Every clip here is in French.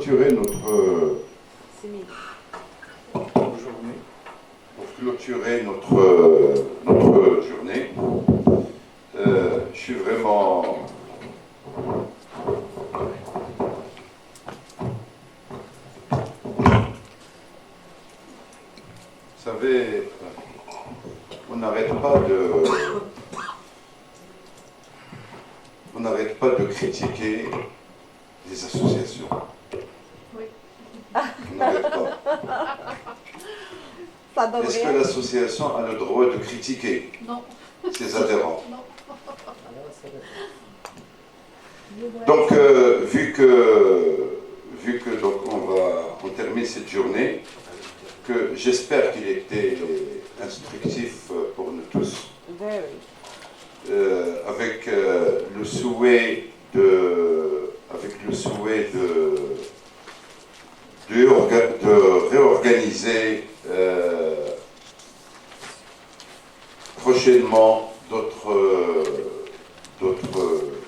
clôturer notre journée, je suis vraiment vous savez, on n'arrête pas de critiquer les associations. Oui. On n'arrête pas. Est-ce que l'association a le droit de critiquer ses adhérents? Non. Donc, vu que donc on termine cette journée, que j'espère qu'il était instructif pour nous tous, avec le souhait de réorganiser prochainement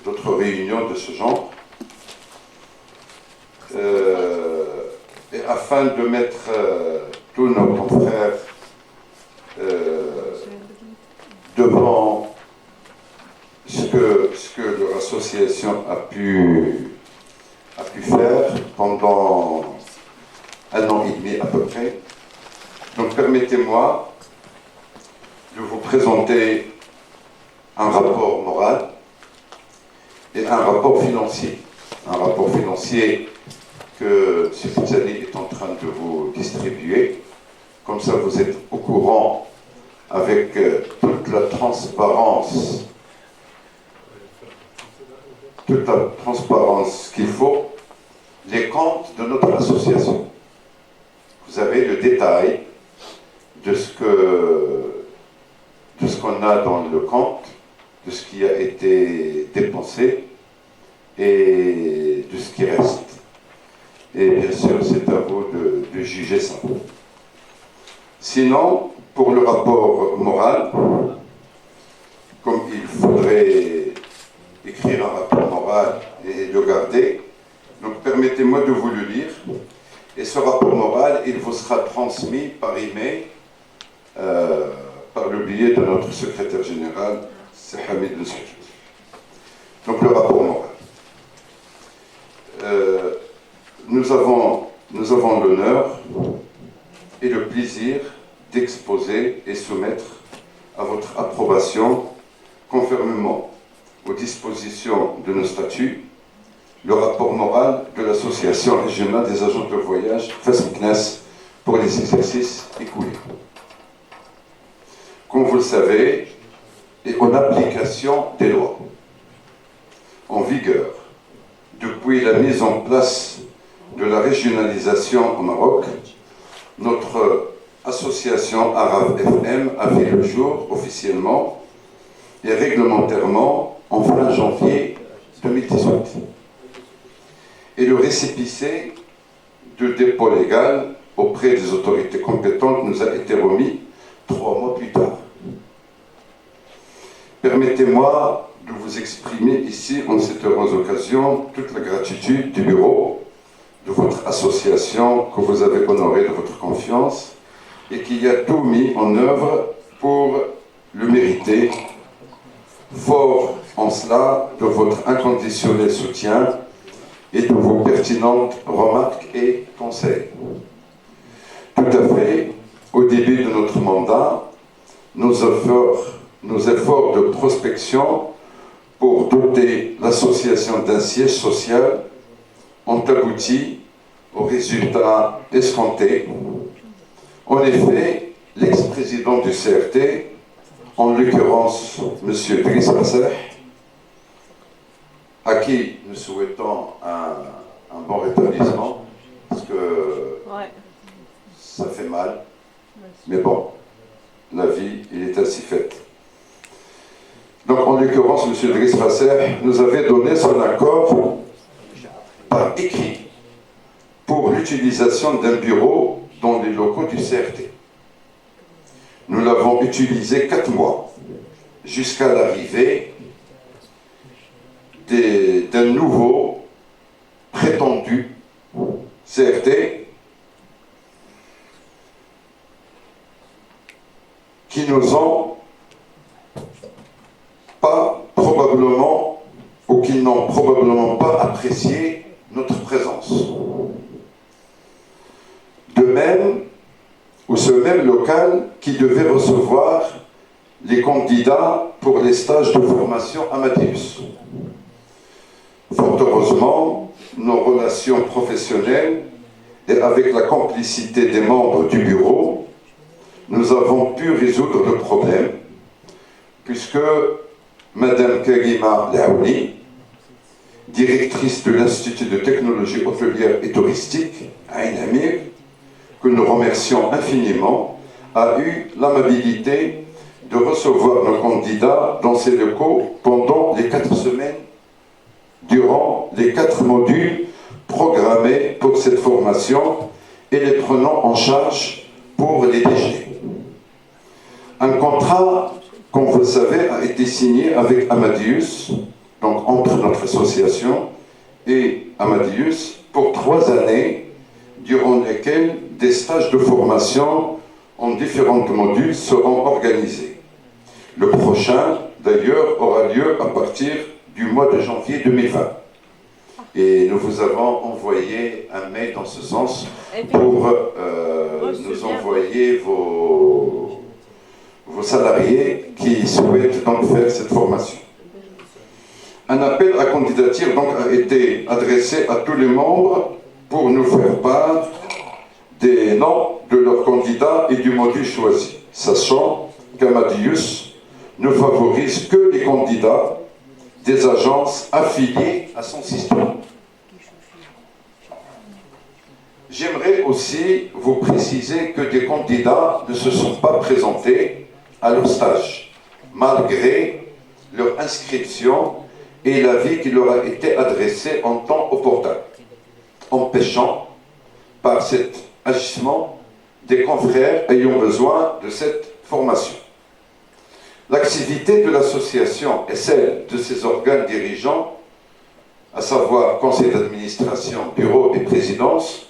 d'autres réunions de ce genre, et afin de mettre tous nos confrères devant ce que leur association a pu faire pendant 1 an et demi à peu près. Donc permettez-moi de vous présenter un rapport moral et un rapport financier. Un rapport financier que Sifoudzani est en train de vous distribuer. Comme ça, vous êtes au courant avec toute la transparence qu'il faut, les comptes de notre association. Vous avez le détail de ce qu'on a dans le compte, de ce qui a été dépensé et de ce qui reste. Et bien sûr, c'est à vous de juger ça. Sinon, pour le rapport moral, comme il faudrait écrire un rapport moral et le garder, donc permettez-moi de vous le lire. Et ce rapport moral, il vous sera transmis par email, par le biais de notre secrétaire général, c'est Hamid Nsoud. Donc le rapport moral. Nous avons l'honneur et le plaisir d'exposer et soumettre à votre approbation, conformément aux dispositions de nos statuts, le rapport moral de l'Association régionale des agents de voyage FASMCNAS pour les exercices écoulés. Comme vous le savez, et en application des lois en vigueur depuis la mise en place de la régionalisation au Maroc, notre association Arabe FM a vu le jour officiellement et réglementairement en fin janvier 2018. Et le récépissé de dépôt légal auprès des autorités compétentes nous a été remis 3 mois plus tard. Permettez-moi de vous exprimer ici, en cette heureuse occasion, toute la gratitude du bureau, de votre association que vous avez honoré de votre confiance et qui a tout mis en œuvre pour le mériter, fort en cela de votre inconditionnel soutien et de vos pertinentes remarques et conseils. Tout à fait, au début de notre mandat, nos efforts de prospection pour doter l'association d'un siège social ont abouti aux résultats escomptés. En effet, l'ex-président du CRT, en l'occurrence M. Driss Basser, à qui nous souhaitons un bon rétablissement, parce que ça fait mal, mais bon, la vie, il est ainsi faite. Donc, en l'occurrence, M. Driss Basser nous avait donné son accord par écrit pour l'utilisation d'un bureau dans les locaux du CRT. Nous l'avons utilisé 4 mois, jusqu'à l'arrivée d'un nouveau prétendu CRT, qui nous ont pas probablement, ou qui n'ont probablement pas apprécié notre présence. De même, ou ce même local qui devait recevoir les candidats pour les stages de formation Amadeus. Fort heureusement, nos relations professionnelles et avec la complicité des membres du bureau, nous avons pu résoudre le problème, puisque Madame Karima Laouni, directrice de l'Institut de technologie hôtelière et touristique à Ain Amir, que nous remercions infiniment, a eu l'amabilité de recevoir nos candidats dans ses locaux pendant les 4 semaines, durant les 4 modules programmés pour cette formation et les prenant en charge pour les déjeuners. Un contrat, comme vous le savez, a été signé avec Amadeus, donc entre notre association et Amadeus, pour 3 années, durant lesquelles des stages de formation en différents modules seront organisés. Le prochain, d'ailleurs, aura lieu à partir du mois de janvier 2020. Et nous vous avons envoyé un mail dans ce sens pour nous envoyer vos salariés qui souhaitent donc faire cette formation. Un appel à candidature donc a été adressé à tous les membres pour nous faire part des noms de leurs candidats et du module choisi, sachant qu'Amadeus ne favorise que les candidats des agences affiliées à son système. J'aimerais aussi vous préciser que des candidats ne se sont pas présentés à leur stage, malgré leur inscription et l'avis qui leur a été adressé en temps opportun, empêchant par cet agissement des confrères ayant besoin de cette formation. L'activité de l'association et celle de ses organes dirigeants, à savoir conseil d'administration, bureau et présidence,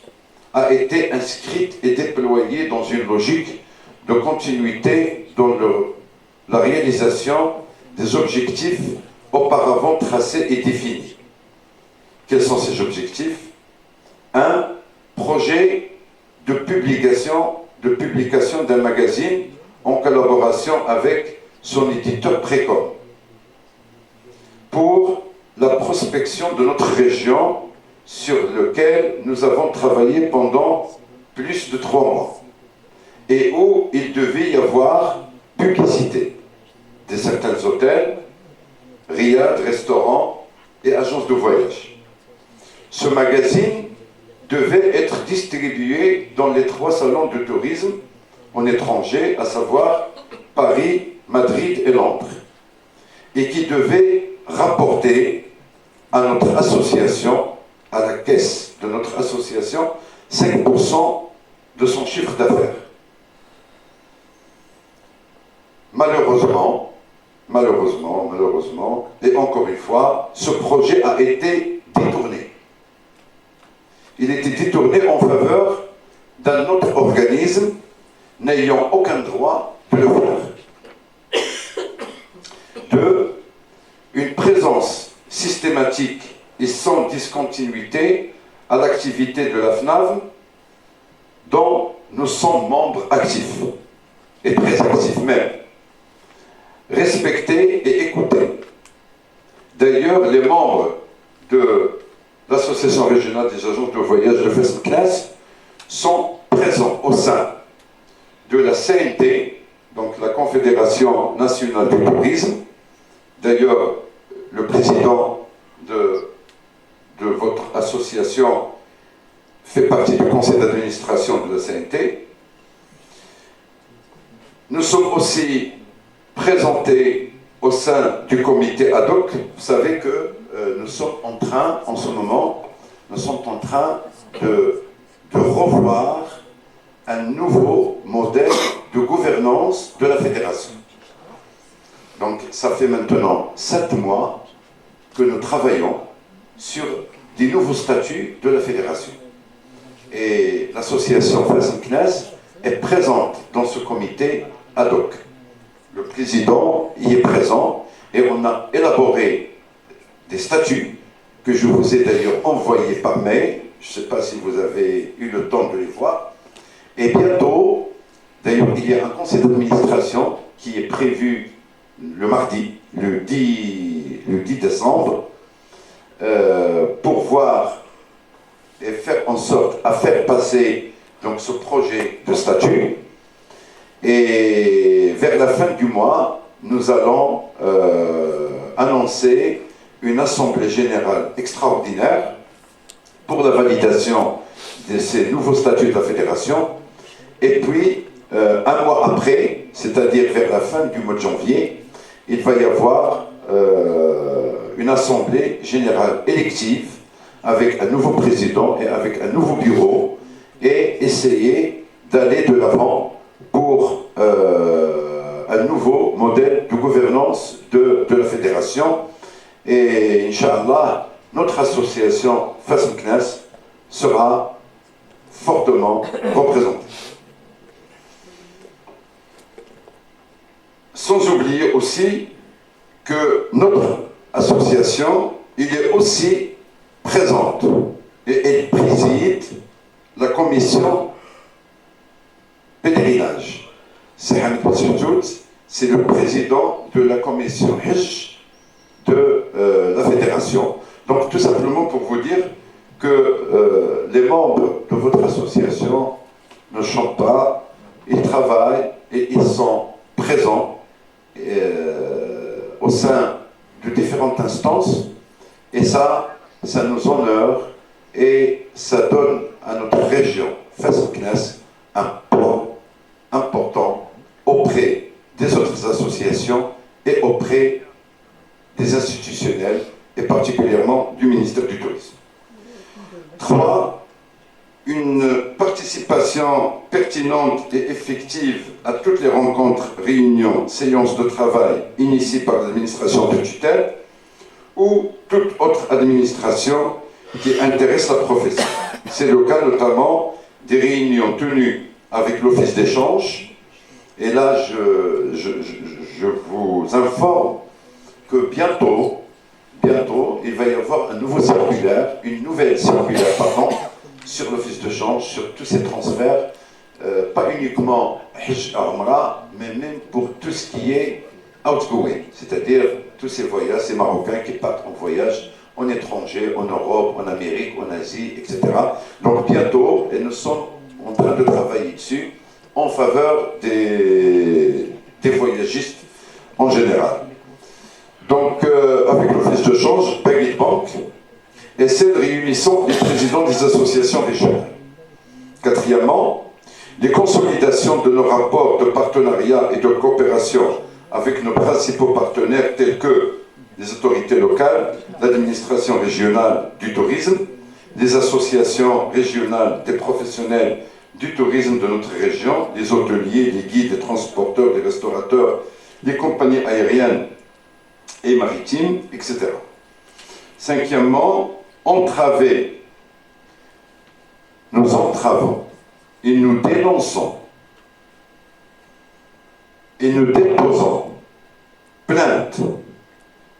a été inscrite et déployée dans une logique de continuité dans la réalisation des objectifs auparavant tracés et définis. Quels sont ces objectifs? 1. Projet de publication d'un magazine en collaboration avec son éditeur Précom pour la prospection de notre région sur lequel nous avons travaillé pendant plus de 3 mois et où il devait y avoir publicité de certains hôtels, riad, restaurants et agences de voyage. Ce magazine devait être distribué dans les 3 salons de tourisme en étranger, à savoir Paris, Madrid et Londres, et qui devait rapporter à notre association, à la caisse de notre association, 5% de son chiffre d'affaires. Malheureusement, et encore une fois, ce projet a été détourné. Il était détourné en faveur d'un autre organisme n'ayant aucun droit de le faire. 2. Une présence systématique et sans discontinuité à l'activité de la FNAV dont nous sommes membres actifs, et très actifs même. Respecter et écouter. D'ailleurs, les membres de l'Association régionale des agences de voyage de First Class sont présents au sein de la CNT, donc la Confédération nationale du tourisme. D'ailleurs, le président de votre association fait partie du conseil d'administration de la CNT. Nous sommes aussi présentés au sein du comité ad hoc. Vous savez que nous sommes en train, en ce moment, de revoir un nouveau modèle de gouvernance de la fédération. Donc, ça fait maintenant 7 mois que nous travaillons sur des nouveaux statuts de la fédération. Et l'association Fasim Knes est présente dans ce comité ad hoc. Le président y est présent et on a élaboré des statuts que je vous ai d'ailleurs envoyés par mail. Je ne sais pas si vous avez eu le temps de les voir. Et bientôt, d'ailleurs, il y a un conseil d'administration qui est prévu le mardi, le 10 décembre, pour voir et faire en sorte à faire passer donc, ce projet de statut. Et vers la fin du mois, nous allons annoncer une assemblée générale extraordinaire pour la validation de ces nouveaux statuts de la fédération. Et puis, un mois après, c'est-à-dire vers la fin du mois de janvier, il va y avoir une assemblée générale élective avec un nouveau président et avec un nouveau bureau et essayer d'aller de l'avant pour un nouveau modèle de gouvernance de la fédération. Et Inch'Allah, notre association Fasim Knes sera fortement représentée. Sans oublier aussi que notre association, il est aussi présente et elle préside la commission pèlerinage. C'est Hamid Bouzoud, c'est le président de la commission Hajj de la fédération. Donc tout simplement pour vous dire que les membres de votre association ne chantent pas, ils travaillent et ils sont présents au sein de différentes instances, et ça nous honore et ça donne à notre région, Fasim Knes, un poids important auprès des autres associations et auprès des institutionnels, et particulièrement du ministère du Tourisme. 3. Une participation pertinente et effective à toutes les rencontres, réunions, séances de travail initiées par l'administration de tutelle ou toute autre administration qui intéresse la profession. C'est le cas notamment des réunions tenues avec l'Office d'échange. Et là, je vous informe que bientôt, il va y avoir un nouveau circulaire, une nouvelle circulaire, pardon, sur l'Office de change, sur tous ces transferts, pas uniquement Hajj à Umrah, mais même pour tout ce qui est outgoing, c'est-à-dire tous ces voyages, ces Marocains qui partent en voyage en étranger, en Europe, en Amérique, en Asie, etc. Donc bientôt, et nous sommes en train de travailler dessus, en faveur des voyagistes en général. Donc, avec l'Office de change, Peggy Bank, et celle réunissant les présidents des associations régionales. Quatrièmement, les consolidations de nos rapports de partenariat et de coopération avec nos principaux partenaires tels que les autorités locales, l'administration régionale du tourisme, les associations régionales des professionnels du tourisme de notre région, les hôteliers, les guides, les transporteurs, les restaurateurs, les compagnies aériennes et maritimes, etc. Cinquièmement, entraver, nous entravons et nous dénonçons et nous déposons plaintes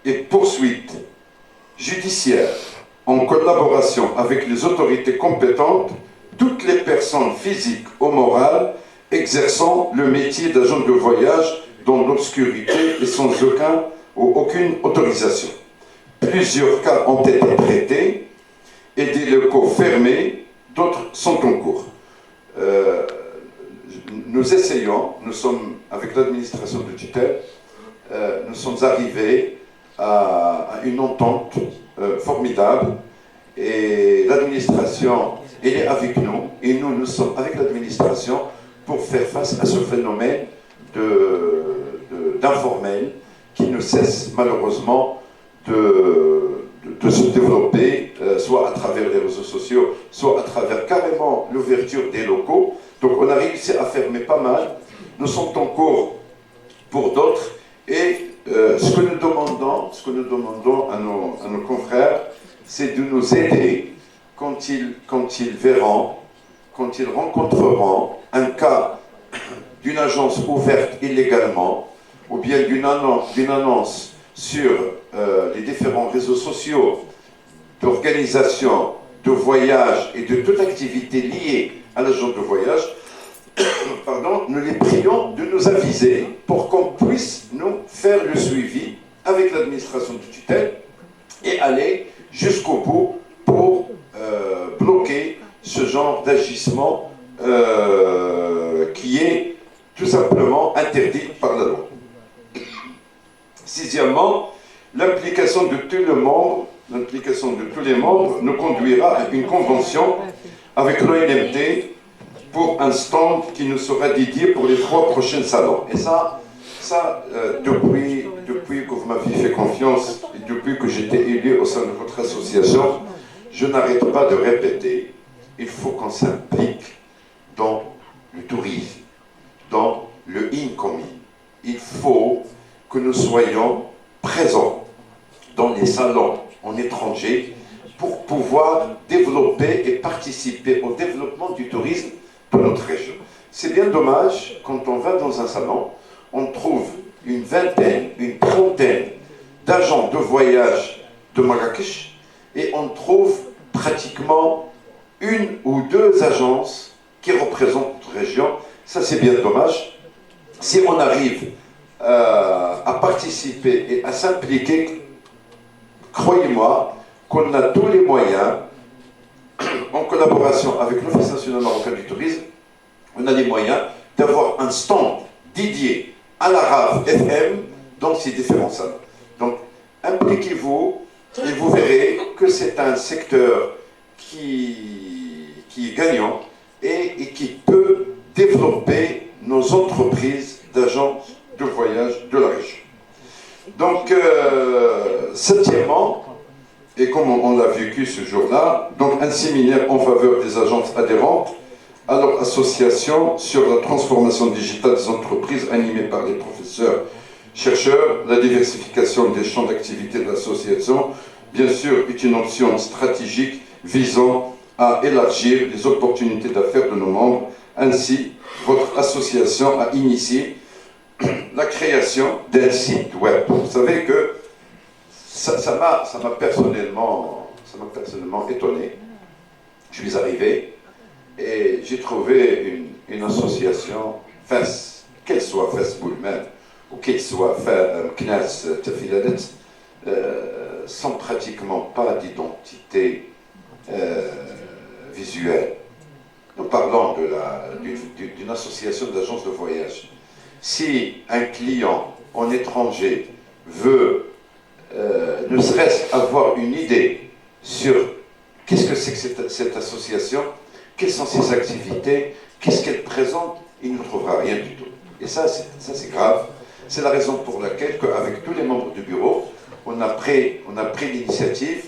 et poursuites judiciaires en collaboration avec les autorités compétentes, toutes les personnes physiques ou morales exerçant le métier d'agent de voyage dans l'obscurité et sans aucune autorisation. Plusieurs cas ont été traités et des locaux fermés, d'autres sont en cours. Nous essayons, nous sommes avec l'administration de tutelle, nous sommes arrivés à une entente formidable et l'administration, elle est avec nous et nous sommes avec l'administration pour faire face à ce phénomène d'informel qui ne cesse malheureusement de se développer, soit à travers les réseaux sociaux, soit à travers carrément l'ouverture des locaux. Donc on a réussi à fermer pas mal. Nous sommes en cours pour d'autres. Et ce que nous demandons à nos confrères, c'est de nous aider quand ils verront quand ils rencontreront un cas d'une agence ouverte illégalement, ou bien d'une annonce sur les différents réseaux sociaux d'organisation, de voyage et de toute activité liée à l'agence de voyage, pardon, nous les prions de nous aviser pour qu'on puisse nous faire le suivi avec l'administration de tutelle et aller jusqu'au bout pour bloquer ce genre d'agissement qui est tout simplement interdit par la loi. Sixièmement, l'implication de tous les membres nous conduira à une convention avec l'ONMT pour un stand qui nous sera dédié pour les 3 prochains salons. Et ça depuis que vous m'avez fait confiance et depuis que j'étais élu au sein de votre association, je n'arrête pas de répéter, il faut qu'on s'implique dans le tourisme, dans le incoming. Il faut que nous soyons présents dans les salons en étranger pour pouvoir développer et participer au développement du tourisme de notre région. C'est bien dommage, quand on va dans un salon, on trouve une vingtaine, une trentaine d'agents de voyage de Marrakech et on trouve pratiquement 1 ou 2 agences qui représentent notre région. Ça, c'est bien dommage. Si on arrive à participer et à s'impliquer, croyez-moi qu'on a tous les moyens, en collaboration avec l'Office national marocain du tourisme, on a les moyens d'avoir un stand dédié à la RAV FM dans ces différents salles. Donc, impliquez-vous et vous verrez que c'est un secteur qui est gagnant et qui peut développer nos entreprises d'agences de voyage de la région. Donc, septièmement, et comme on l'a vécu ce jour-là, donc un séminaire en faveur des agences adhérentes à leur association sur la transformation digitale des entreprises animée par les professeurs, chercheurs. La diversification des champs d'activité de l'association, bien sûr, est une option stratégique visant à élargir les opportunités d'affaires de nos membres. Ainsi, votre association a initié la création d'un site web. Vous savez que ça m'a personnellement étonné. Je suis arrivé et j'ai trouvé une association, qu'elle soit Facebook même, ou qu'elle soit Knas Tafiladet, sans pratiquement pas d'identité visuelle. Nous parlons d'une association d'agences de voyage. Si un client en étranger veut ne serait-ce avoir une idée sur qu'est-ce que c'est que cette association, quelles sont ses activités, qu'est-ce qu'elle présente, il ne trouvera rien du tout. Et ça c'est grave. C'est la raison pour laquelle, avec tous les membres du bureau, on a pris l'initiative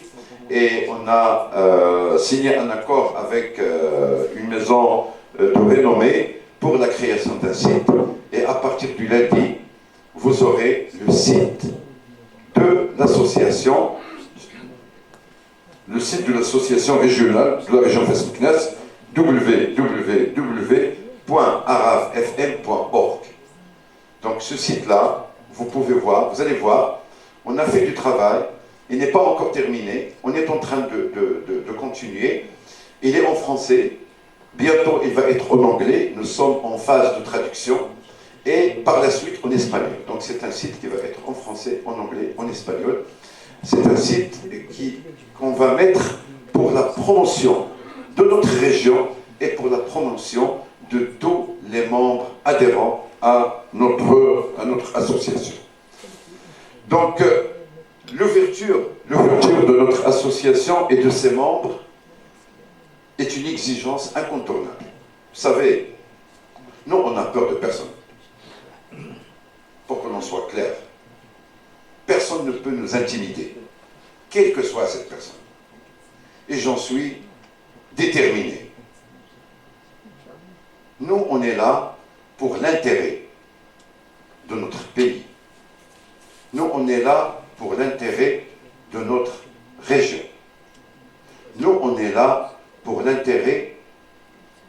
et on a signé un accord avec une maison de renommée pour la création d'un site. Et à partir du lundi, vous aurez le site de l'association, régionale de la région Fès-Meknès, www.aravfm.org. Donc ce site-là, vous pouvez voir, vous allez voir, on a fait du travail, il n'est pas encore terminé, on est en train de continuer, il est en français, bientôt il va être en anglais, nous sommes en phase de traduction, et par la suite en espagnol. Donc c'est un site qui va être en français, en anglais, en espagnol. C'est un site qu'on va mettre pour la promotion de notre région et pour la promotion de tous les membres adhérents à notre association. Donc l'ouverture de notre association et de ses membres est une exigence incontournable. Vous savez, nous on a peur de personne. Pour que l'on soit clair, personne ne peut nous intimider, quelle que soit cette personne. Et j'en suis déterminé. Nous, on est là pour l'intérêt de notre pays. Nous, on est là pour l'intérêt de notre région. Nous, on est là pour l'intérêt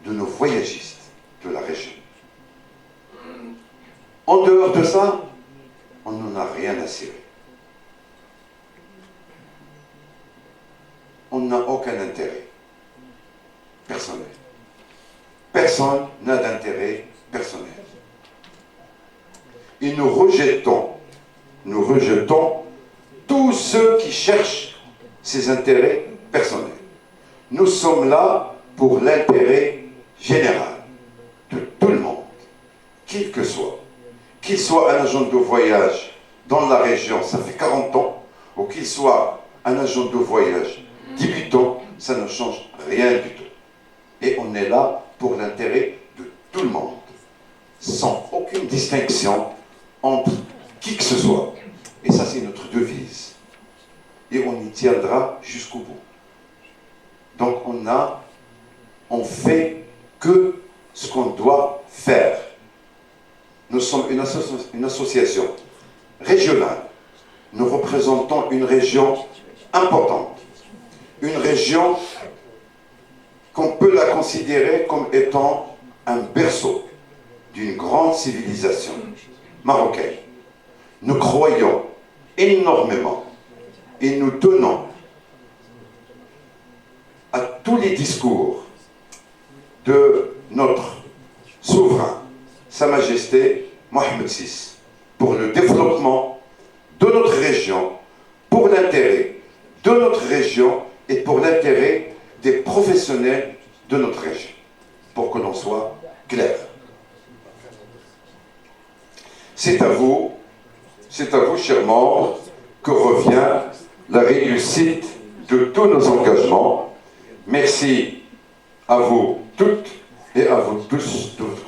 de nos En dehors de ça, on n'en a rien à cirer. On n'a aucun intérêt personnel. Personne n'a d'intérêt personnel. Et nous rejetons tous ceux qui cherchent ces intérêts personnels. Nous sommes là pour l'intérêt général de tout le monde, qu'il soit un agent de voyage dans la région, ça fait 40 ans, ou qu'il soit un agent de voyage débutant, ça ne change rien du tout. Et on est là pour l'intérêt de tout le monde, sans aucune distinction entre qui que ce soit. Et ça, c'est notre devise. Et on y tiendra jusqu'au bout. Donc on fait que ce qu'on doit faire. Nous sommes une association régionale. Nous représentons une région importante. Une région qu'on peut la considérer comme étant un berceau d'une grande civilisation marocaine. Nous croyons énormément et nous tenons à tous les discours de notre souverain, Sa Majesté Mohamed VI, pour le développement de notre région, pour l'intérêt de notre région et pour l'intérêt des professionnels de notre région, pour que l'on soit clair. C'est à vous, chers membres, que revient la réussite de tous nos engagements. Merci à vous toutes et à vous tous de votre